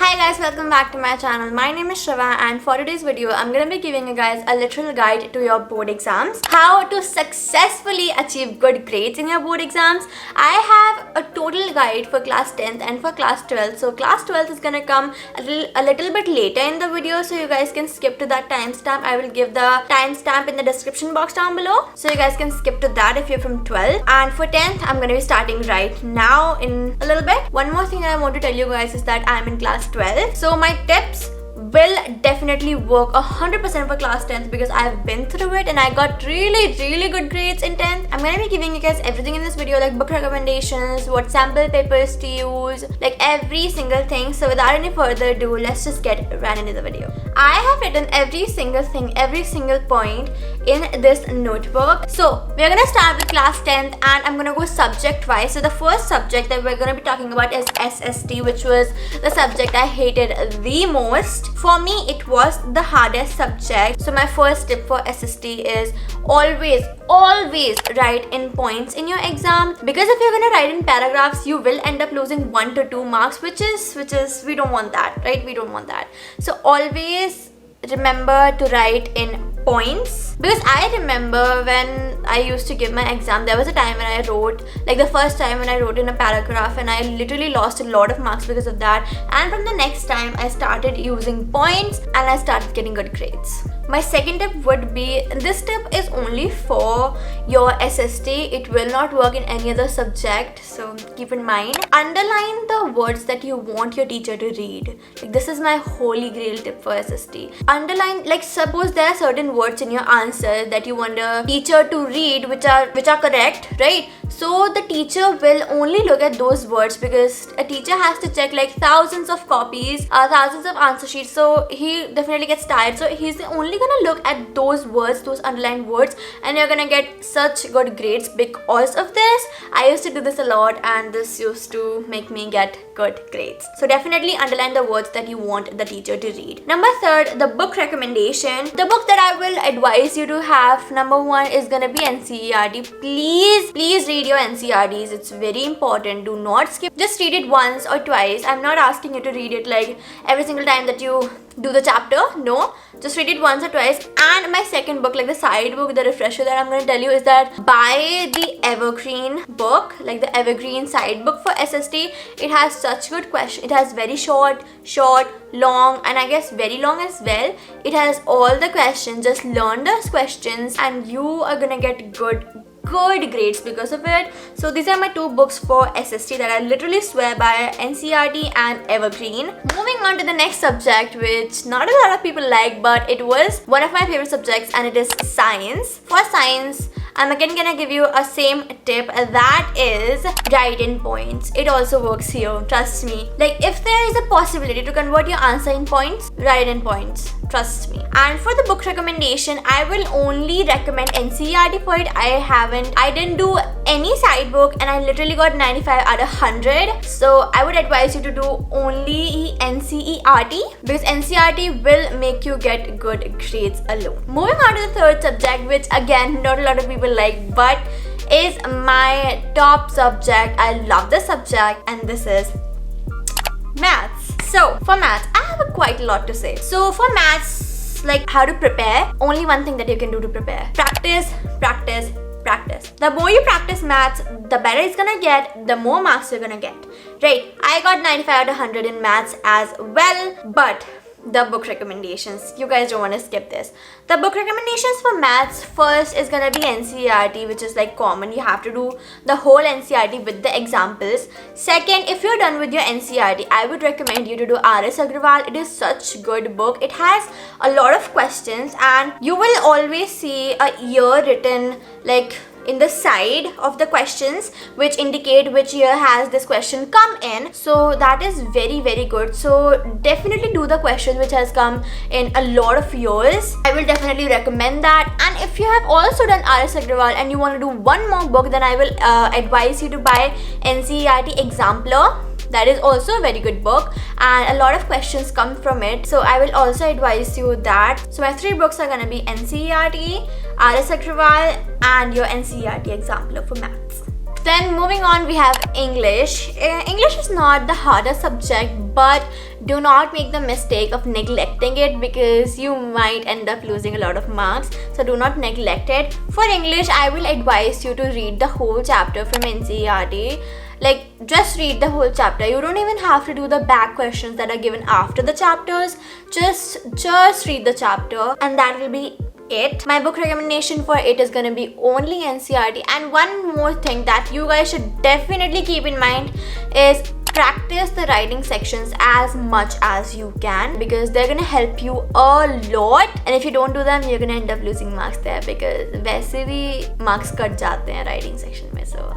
Hi guys, welcome back to my channel. My name is Shriwa and for today's video, I'm going to be giving you guys a literal guide to your board exams. How to successfully achieve good grades in your board exams. I have a total guide for class 10th and for class 12th. So class 12th is going to come a little bit later in the video, so you guys can skip to that timestamp. I will give the timestamp in the description box down below, so you guys can skip to that if you're from 12th. And for 10th, I'm going to be starting right now in a little bit. One more thing I want to tell you guys is that I'm in class 12, so my tips will definitely work 100% for class 10th because I've been through it and I got really good grades in 10th. I'm gonna be giving you guys everything in this video, like book recommendations, what sample papers to use, like every single thing. So without any further ado, let's just get right into the video. I have written every single thing, every single point in this notebook. So we're gonna start with class 10th and I'm gonna go subject wise. So the first subject that we're gonna be talking about is SST, which was the subject I hated the most. For me, it was the hardest subject. So my first tip for SST is always write in points in your exam, because if you're gonna write in paragraphs, you will end up losing 1 to 2 marks, which is we don't want that, right? We don't want that. So always remember to write in points, because I remember when I used to give my exam, there was a time when I wrote, like the first time when I wrote in a paragraph, and I literally lost a lot of marks because of that. And from the next time I started using points and I started getting good grades. My second tip would be, this tip is only for your SST, it will not work in any other subject, so keep in mind. Underline the words that you want your teacher to read. Like, this is my holy grail tip for SST. Underline, like suppose there are certain words in your answer that you want a teacher to read which are correct, right? So the teacher will only look at those words, because a teacher has to check like thousands of copies, thousands of answer sheets, so he definitely gets tired. So he's only gonna look at those words, those underlined words, and you're gonna get such good grades because of this. I used to do this a lot and this used to make me get good grades. So definitely underline the words that you want the teacher to read. Number third, the book recommendation. The book that I will advise you to have, number 1 is gonna be NCERT. Please read your NCERTs. It's very important. Do not skip. Just read it once or twice. I'm not asking you to read it like every single time that you do the chapter. No, just read it once or twice. And my second book, like the side book, the refresher that I'm going to tell you is that buy the evergreen book, like the evergreen side book for SST. It has such good questions. It has very short, long, and I guess very long as well. It has all the questions. Just learn those questions and you are gonna get good grades because of it. So these are my 2 books for SST that I literally swear by, NCERT and Evergreen. Moving on to the next subject, which not a lot of people like, but it was one of my favorite subjects, and it is science. For science, I'm again gonna give you a same tip, that is write in points. It also works here, trust me. Like if there is a possibility to convert your answer in points, write in points, trust me. And for the book recommendation, I will only recommend NCERT for it. I didn't do any side book and I literally got 95 out of 100. So I would advise you to do only NCERT, because NCERT will make you get good grades alone. Moving on to the third subject, which again not a lot of people like, but is my top subject. I love this subject, and this is maths. So for maths, I have quite a lot to say. So for maths, like how to prepare, only one thing that you can do to prepare: practice. The more you practice maths, the better it's gonna get, the more marks you're gonna get, right? I got 95 out of 100 in maths as well. But the book recommendations, you guys don't want to skip this. The book recommendations for maths, first is gonna be NCERT, which is like common. You have to do the whole NCERT with the examples. Second, if you're done with your NCERT, I would recommend you to do R.S. Agrawal. It is such good book. It has a lot of questions and you will always see a year written like in the side of the questions, which indicate which year has this question come in. So that is very good. So definitely do the question which has come in a lot of years. I will definitely recommend that. And if you have also done R.S. Agrawal and you want to do one more book, then I will advise you to buy NCERT Exemplar. That is also a very good book and a lot of questions come from it. So I will also advise you that. So my 3 books are going to be NCERT, R.S. Agrawal and your NCERT Exemplar for maths. Then moving on, we have English. English is not the hardest subject, but do not make the mistake of neglecting it because you might end up losing a lot of marks. So do not neglect it. For English, I will advise you to read the whole chapter from NCERT. Like, just read the whole chapter. You don't even have to do the back questions that are given after the chapters. Just read the chapter, and that will be it. My book recommendation for it is gonna be only NCERT. And one more thing that you guys should definitely keep in mind is practice the writing sections as much as you can because they're gonna help you a lot. And if you don't do them, you're gonna end up losing marks there because वैसे भी marks cut जाते हैं writing section में. So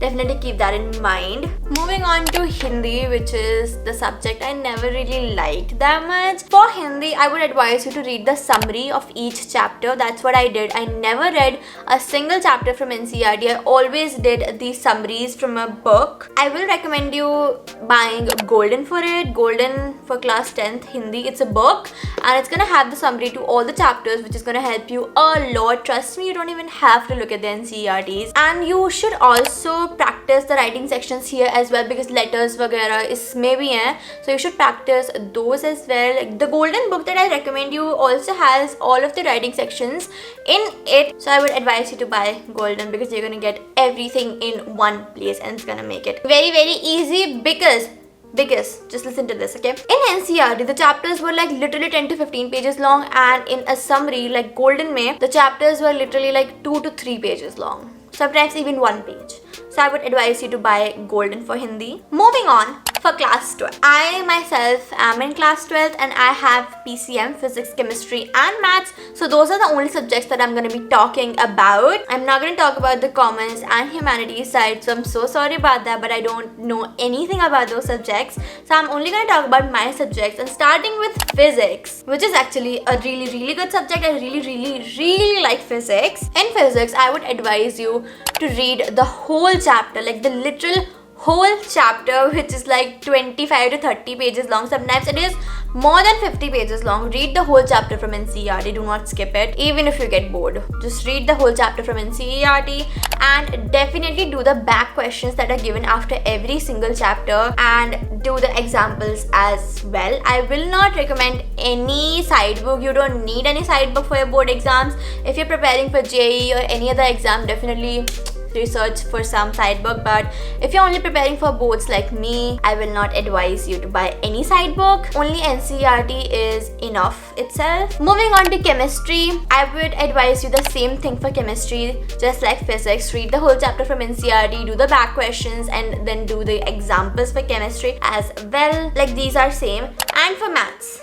definitely keep that in mind. Moving on to Hindi, which is the subject I never really liked that much. For Hindi, I would advise you to read the summary of each chapter. That's what I did. I never read a single chapter from NCERT. I always did the summaries from a book. I will recommend you buying Golden for it. Golden for class 10th Hindi. It's a book and it's gonna have the summary to all the chapters, which is gonna help you a lot. Trust me, you don't even have to look at the NCERTs. And you should also practice the writing sections here as well because letters वगैरह इसमें भी हैं, so you should practice those as well. Like the Golden book that I recommend you also has all of the writing sections in it, so I would advise you to buy Golden because you're gonna get everything in one place and it's gonna make it very easy because just listen to this, okay? In NCERT, the chapters were like literally 10 to 15 pages long, and in a summary like Golden में, the chapters were literally like 2 to 3 pages long. Sometimes even 1 page. So I would advise you to buy Golden for Hindi. Moving on, for class 12. I myself am in class 12 and I have PCM, physics, chemistry and maths. So those are the only subjects that I'm going to be talking about. I'm not going to talk about the commerce and humanities side. So I'm so sorry about that, but I don't know anything about those subjects. So I'm only going to talk about my subjects, and starting with physics, which is actually a really good subject. I really like physics. In physics, I would advise you to read the whole chapter, like the literal whole chapter, which is like 25 to 30 pages long. Sometimes it is more than 50 pages long. Read the whole chapter from NCERT. Do not skip it, even if you get bored. Just read the whole chapter from NCERT and definitely do the back questions that are given after every single chapter and do the examples as well. I will not recommend any side book. You don't need any side book for your board exams. If you're preparing for JEE or any other exam, definitely research for some side book, but if you're only preparing for boards like me, I will not advise you to buy any side book. Only NCERT is enough itself. Moving on to chemistry, I would advise you the same thing for chemistry, just like physics. Read the whole chapter from NCERT, do the back questions and then do the examples for chemistry as well. Like these are same. And for maths,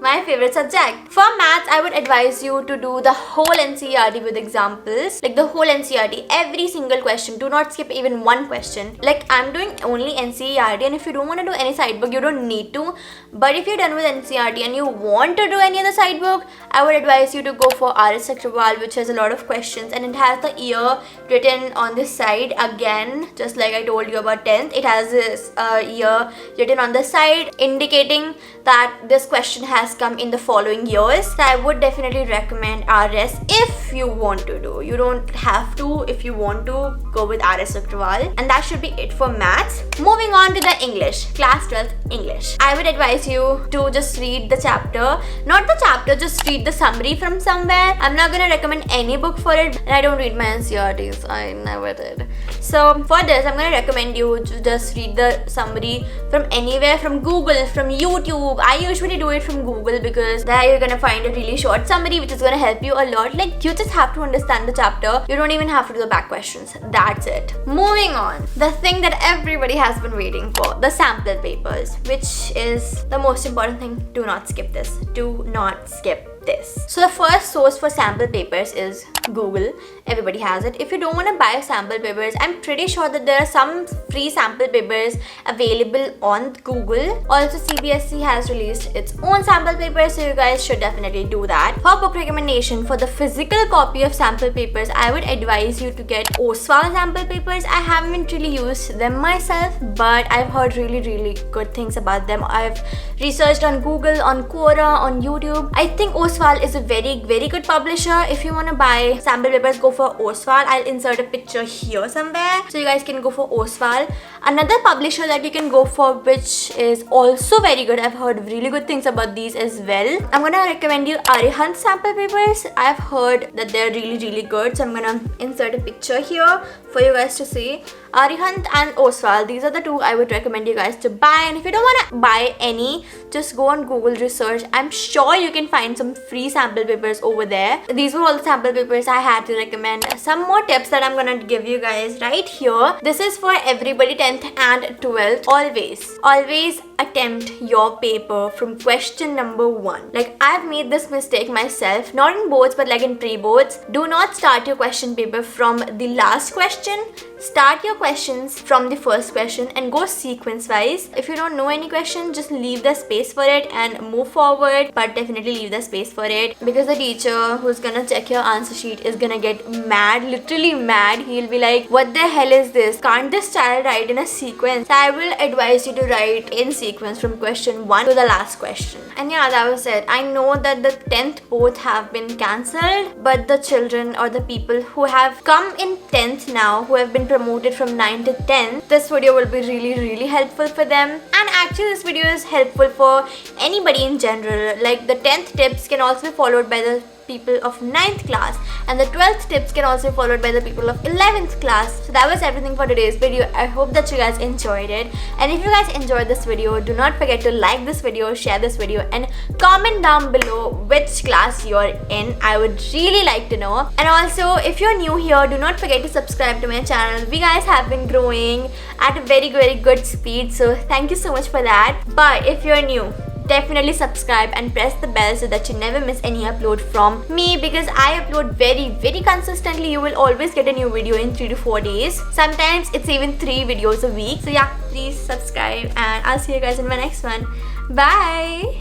my favorite subject. For maths, I would advise you to do the whole NCERT with examples. Like the whole NCERT, every single question. Do not skip even one question. Like I'm doing only NCERT, and if you don't want to do any side book, you don't need to. But if you're done with NCERT and you want to do any other side book, I would advise you to go for RS Sakrawal, which has a lot of questions and it has the year written on this side. Again, just like I told you about 10th, it has this year written on the side indicating that this question has come in the following years. So I would definitely recommend RS if you want to do. You don't have to. If you want to, go with RS Sakrawal. And that should be it for maths. Moving on to the English, class 12th English. I would advise you to just read the chapter. Not the chapter, just read the summary from somewhere. I'm not gonna recommend any book for it, and I don't read my NCERTs. I never did. So for this, I'm gonna recommend you to just read the summary from anywhere, from Google, from YouTube. I usually do it from Google because there you're gonna find a really short summary which is gonna help you a lot. Like you just have to understand the chapter. You don't even have to do the back questions. That's it. Moving on, the thing that everybody has been waiting for, the sample papers, which is the most important thing. Do not skip this. Do not skip this. So the first source for sample papers is Google. Everybody has it. If you don't want to buy sample papers, I'm pretty sure that there are some free sample papers available on Google. Also, CBSE has released its own sample papers, so you guys should definitely do that. For book recommendation, for the physical copy of sample papers, I would advise you to get OSWA sample papers. I haven't really used them myself, but I've heard really good things about them. I've researched on Google, on Quora, on YouTube. I think OSWA Oswald is a very good publisher. If you want to buy sample papers, go for Oswald. I'll insert a picture here somewhere so you guys can go for Oswald. Another publisher that you can go for, which is also very good, I've heard really good things about these as well. I'm gonna recommend you Arihant sample papers. I've heard that they're really good, so I'm gonna insert a picture here for you guys to see. Arihant and Oswald, these are the two I would recommend you guys to buy. And if you don't want to buy any, just go on Google research. I'm sure you can find some free sample papers over there. These were all the sample papers I had to recommend. Some more tips that I'm gonna give you guys right here. This is for everybody 10th and 12th. Always attempt your paper from question number 1. Like, I've made this mistake myself, not in boards but like in pre-boards. Do not start your question paper from the last question. Start your questions from the first question and go sequence wise. If you don't know any question, just leave the space for it and move forward, but definitely leave the space for it, because the teacher who's gonna check your answer sheet is gonna get mad, literally mad. He'll be like, what the hell is this? Can't this child write in a sequence? So I will advise you to write in sequence from question 1 to the last question. And yeah, that was it. I know that the 10th both have been cancelled, but the children or the people who have come in 10th now, who have been promoted from 9 to 10, this video will be really helpful for them. And actually this video is helpful for anybody in general. Like, the 10th tips can also be followed by the people of 9th class, and the 12th tips can also be followed by the people of 11th class. So that was everything for today's video. I hope that you guys enjoyed it, and if you guys enjoyed this video, do not forget to like this video, share this video, and comment down below which class you're in. I would really like to know. And also, if you're new here, do not forget to subscribe to my channel. We guys have been growing at a very good speed, so thank you so much for that. But if you're new, definitely subscribe and press the bell so that you never miss any upload from me, because I upload very consistently. You will always get a new video in 3 to 4 days. Sometimes it's even 3 videos a week. So yeah, please subscribe, and I'll see you guys in my next one. Bye.